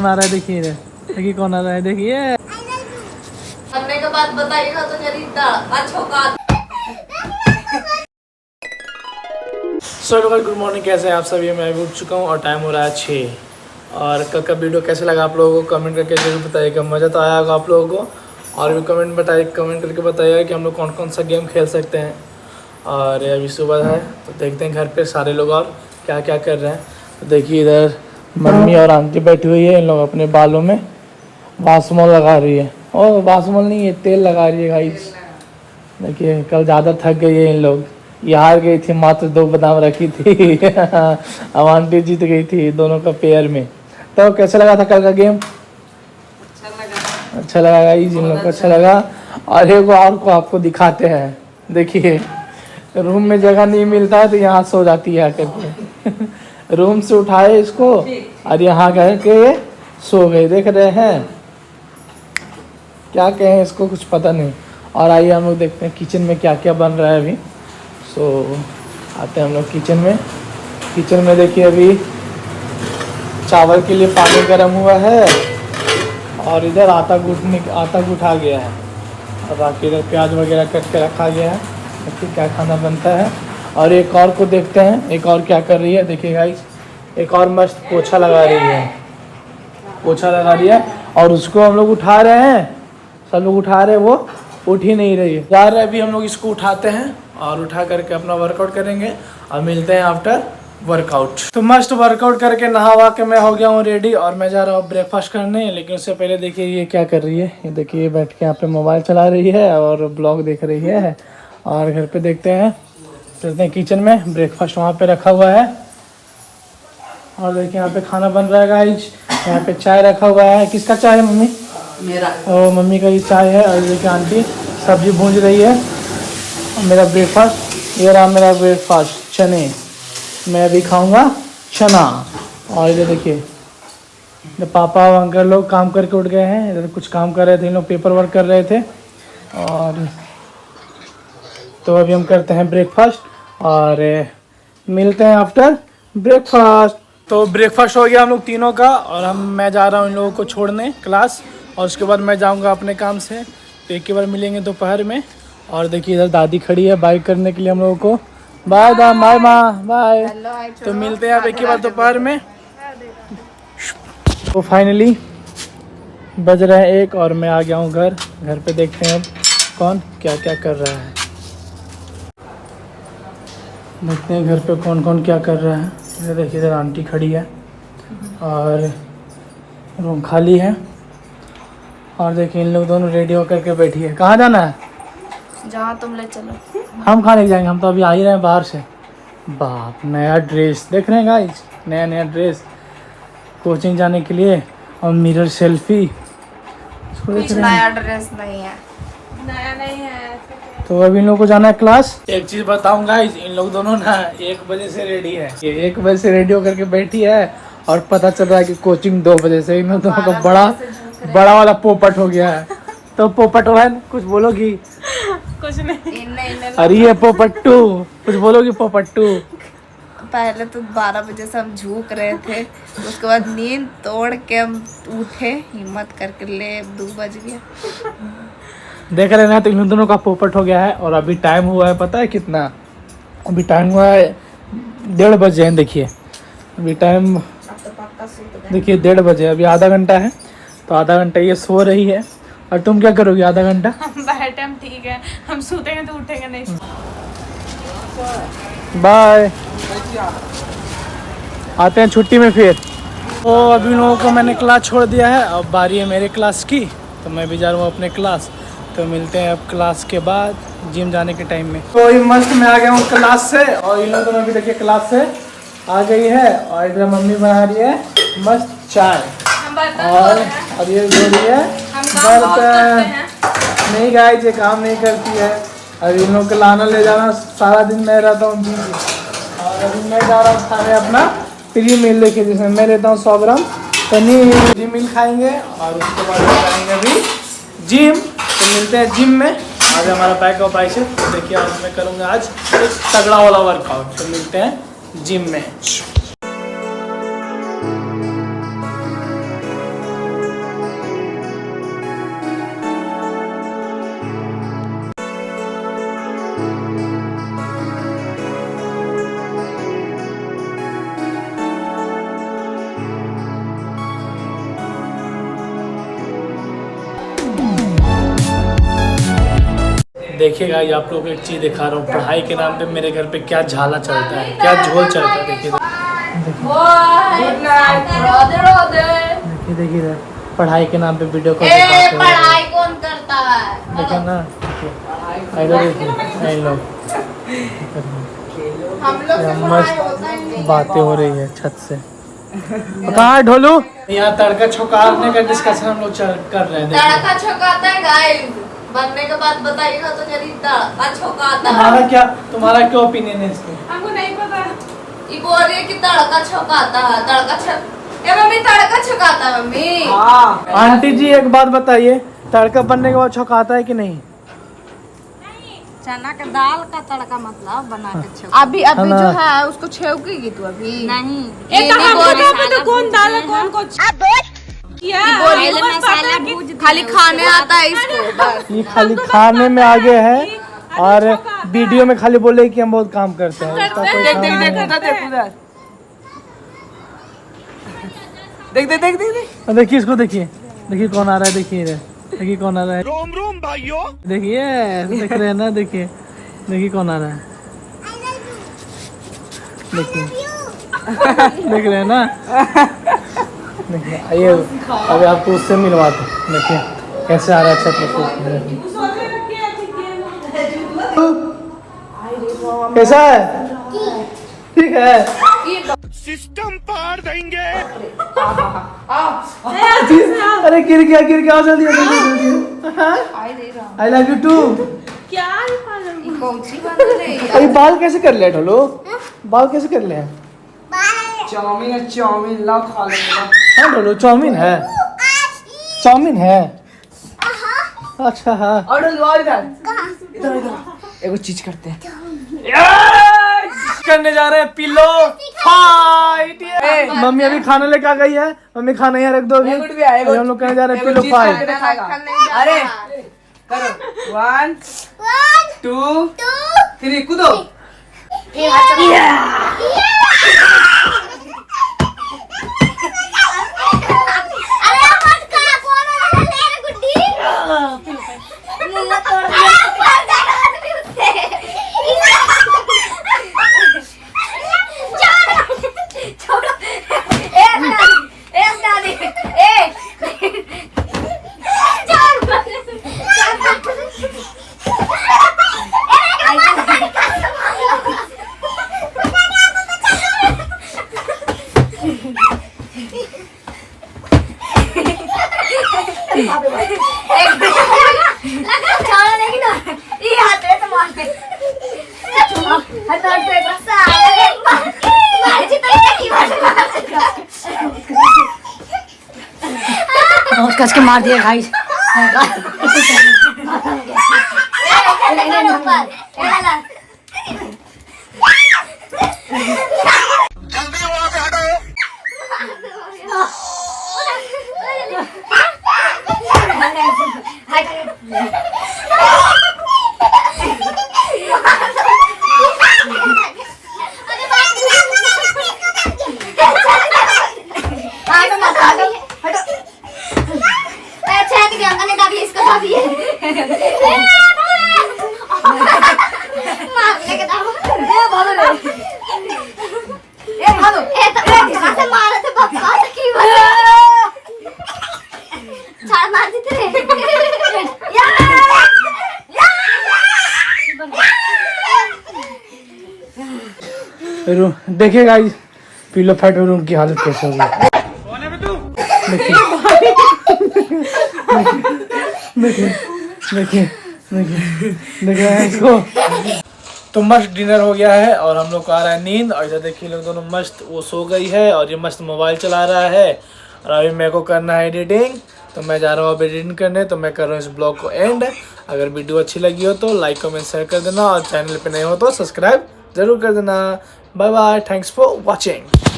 कौन आ रहा है देखिए इधर, देखिए कौन आ रहा है देखिए। करने के बाद बताइएगा तो खरीदता अच्छो का। सो गुड मॉर्निंग, कैसे हैं आप सभी। मैं भी उठ चुका हूँ और टाइम हो रहा है 6। और कल का वीडियो कैसे लगा आप लोगों को कमेंट करके जरूर बताइएगा। मज़ा तो आया होगा आप लोगों को। और भी कमेंट करके बताइएगा कि हम लोग कौन कौन सा गेम खेल सकते हैं। और अभी सुबह है तो देखते हैं घर पे सारे लोग और क्या क्या कर रहे हैं। तो देखिए इधर मम्मी और आंटी बैठी हुई है, इन लोग अपने बालों में बासमोल लगा रही है। ओ बासमोल नहीं, ये तेल लगा रही है गाइस। देखिए कल ज़्यादा थक गई है इन लोग, ये हार गई थी, मात्र 2 बादाम रखी थी। अब आंटी जीत गई थी दोनों का पेयर में। तो कैसा लगा था कल का गेम? अच्छा लगा गाइस, इन लोग को अच्छा लगा। और एक और को आपको दिखाते हैं, देखिए रूम में जगह नहीं मिलता है तो यहाँ सो जाती है आकर के। रूम से उठाए इसको और यहाँ करके सो गए, देख रहे हैं। क्या कहें इसको, कुछ पता नहीं। और आइए हम लोग देखते हैं किचन में क्या क्या बन रहा है अभी। सो आते हैं हम लोग किचन में। किचन में देखिए अभी चावल के लिए पानी गर्म हुआ है और इधर आटा गूँथा गया है। और बाकी इधर प्याज वगैरह कट के रखा गया है। देखिए क्या खाना बनता है। और एक और को देखते हैं, एक और क्या कर रही है। देखिए गाइस, एक और मस्त पोछा लगा रही है, पोछा लगा रही है। और उसको हम लोग उठा रहे हैं, सब लोग उठा रहे हैं, वो उठ ही नहीं रही है। जा रहे अभी हम लोग इसको उठाते हैं और उठा करके अपना वर्कआउट करेंगे और मिलते हैं आफ्टर वर्कआउट। तो मस्त वर्कआउट करके नहा के मैं हो गया हूँ रेडी और मैं जा रहा हूँ ब्रेकफास्ट करने। लेकिन उससे पहले देखिए ये क्या कर रही है। ये देखिए बैठ के यहाँ पे मोबाइल चला रही है और ब्लॉग देख रही है। और घर पे देखते हैं, चलते हैं किचन में। ब्रेकफास्ट वहाँ पे रखा हुआ है और देखिए यहाँ पे खाना बन रहा है गाइस। यहाँ पे चाय रखा हुआ है। किसका चाय है मम्मी? मेरा। और मम्मी का ही चाय है। और देखिए आंटी सब्जी भूंज रही है। और मेरा ब्रेकफास्ट, ये रहा मेरा ब्रेकफास्ट, चने। मैं अभी खाऊंगा चना। और इधर देखिए इधर पापा और अंकल लोग काम करके उठ गए हैं। इधर कुछ काम कर रहे थे, इन लोग पेपर वर्क कर रहे थे। और तो अभी हम करते हैं ब्रेकफास्ट और मिलते हैं आफ्टर ब्रेकफास्ट। तो ब्रेकफास्ट हो गया हम लोग तीनों का और मैं जा रहा हूँ इन लोगों को छोड़ने क्लास। और उसके बाद मैं जाऊँगा अपने काम से। तो एक ही बार मिलेंगे दोपहर में। और देखिए इधर दादी खड़ी है बाय करने के लिए हम लोगों को। बाय बाय बाय माँ बाय। तो मिलते हैं अब एक ही बार दोपहर में। तो फाइनली बज रहे हैं 1 और मैं आ गया हूँ घर। घर पे देखते हैं अब कौन क्या क्या कर रहा है। देखते हैं घर पे कौन कौन क्या कर रहा है। इधर देखिए इधर आंटी खड़ी है और रूम खाली है। और देखिए इन लोग दोनों रेडी होकर के बैठी है। कहाँ जाना है? जहाँ तुम ले चलो। हम कहाँ लेके जाएंगे, हम तो अभी आ ही रहे हैं बाहर से। बाप, नया ड्रेस देख रहे हैं गाइस, नया नया ड्रेस कोचिंग जाने के लिए। और मिरर सेल्फी कुछ नया ड्रेस नहीं है, नया नहीं है। तो अभी इन लोगों को जाना है क्लास। एक चीज़ बताऊँ गाइस, इन लोग दोनों ना 1 बजे से रेडी है। ये 1 बजे से रेडी होकर के बैठी है और पता चल रहा है कि कोचिंग 2 बजे से। इन दोनों का बड़ा वाला पोपट हो गया है। तो पोपट बहन कुछ बोलोगी? कुछ नहीं। अरे ये पोपट्टू, कुछ बोलोगी पोपट्टू? पहले तो 12 बजे से हम झूक रहे थे, उसके बाद नींद तोड़ के हम उठे हिम्मत करके, ले 2 बज गया। देख रहे हैं तो इन दोनों का पोपट हो गया है। और अभी टाइम हुआ है पता है कितना? अभी टाइम हुआ है 1:30 बजे हैं। देखिए अभी टाइम देखिए 1:30 बजे, अभी आधा घंटा है। तो आधा घंटा ये सो रही है। और तुम क्या करोगी आधा घंटा? हम बैठे, हम ठीक है, हम सोतेंगे तो उठेंगे नहीं। बाय, आते हैं छुट्टी में फिर। तो अभी लोगों को मैंने क्लास छोड़ दिया है, अब बारी है मेरे क्लास की। तो मैं भी जा रहा हूँ अपने क्लास। तो मिलते हैं अब क्लास के बाद जिम जाने के टाइम में। तो ये मस्त मैं आ गया हूँ क्लास से और इन लोगों को भी देखिए क्लास से आ गई है। और इधर मम्मी बना रही है मस्त चाय और अब ये जो रही है बर्तन। नहीं गाइस, ये काम नहीं करती है। अभी इन लोग को लाना ले जाना सारा दिन मैं रहता हूँ बिजी। और अभी मैं जा रहा हूँ खाने अपना प्री मील लेके, जिसमें मैं लेता हूँ 100 ग्राम पनीर। प्री मील खाएंगे और उसके बाद जाएंगे अभी जिम। तो मिलते हैं जिम में। आज हमारा बैक और बाइसेप, देखिए आज मैं करूँगा आज तगड़ा वाला वर्कआउट। तो मिलते हैं जिम में। देखिएगा, ये आप लोग को एक चीज़ दिखा रहा हूँ, पढ़ाई के नाम पे मेरे घर पे क्या झाला चलता है, क्या झोल चलता है। देखिए देखिए पढ़ाई के नाम पे वीडियो कॉल पढ़ाई कौन करता है? देखिए ना, हम लोग से मस्त बातें हो रही है छत से। कहाँ है ढोलू? यहाँ तड़का छौंकाने का डिस्कशन हम लोग कर रहे हैं। तड़का छौंकाता है गाइस, बनने के बाद बताइएगा तो जल्दी। तड़का छौंकाता है। तुम्हारा क्या ओपिनियन है इसको? हमको नहीं पता। ये बोल रही है कि तड़का छौंकाता है। ए मम्मी तड़का छौंकाता है मम्मी। आंटी जी एक बात बताइए, तड़का बनने के बाद छौंकाता है कि नहीं? चना का दाल का तड़का मतलब बना के छौंका। अभी जो है उसको छौंकेगी तू अभी नहीं। कौन दाल है कौन कुछ खाली खाने आता है इसको बस। ये खाली खाने में आगे है और वीडियो में खाली बोले कि हम बहुत काम करते हैं। देख देखिए इसको, देखिए कौन आ रहा है, देखिए कौन आ रहा है। रोम रोम भाइयों, देखिए देख रहे हैं ना, देखिए कौन आ रहा है, देखिए देख रहे हैं ना। देखिए आइए अभी आपको उससे मिलवाते, देखिए कैसे आ रहा है छत पे। कैसा है? ठीक है, सिस्टम पार देंगे। अरे गिर गया जल्दी। I love you too. क्या अरे बाल कैसे कर ले ढोलो? बाल कैसे कर ले? चाउमीन लाओ खा लेंगे। हाँ ढोलो चाउमीन है। अच्छा हाँ। और इधर एगो चीज करते हैं, करने जा रहे हैं पिलो फाइट। मम्मी अभी खाना लेके आ गई है, मम्मी खाना यहाँ रख दो अभी। हम लोग करने जा रहे हैं पिलो फाइट। अरे करो 1 2 3 कूदो। कस के मार दिया भाई। देखिए गाइस पिलो फाइट में रूम की हालत कैसे होगी। देखिए इसको। तो मस्त डिनर हो गया है और हम लोग को आ रहा है नींद। और इधर देखिए लोग दोनों मस्त वो सो गई है और ये मस्त मोबाइल चला रहा है। और अभी मेरे को करना है एडिटिंग, तो मैं जा रहा हूँ अब एडिटिंग करने। तो मैं कर रहा हूँ इस ब्लॉग को एंड। अगर वीडियो अच्छी लगी हो तो लाइक कमेंट शेयर कर देना और चैनल पे नए हो तो सब्सक्राइब जरूर कर देना। Bye bye, thanks for watching.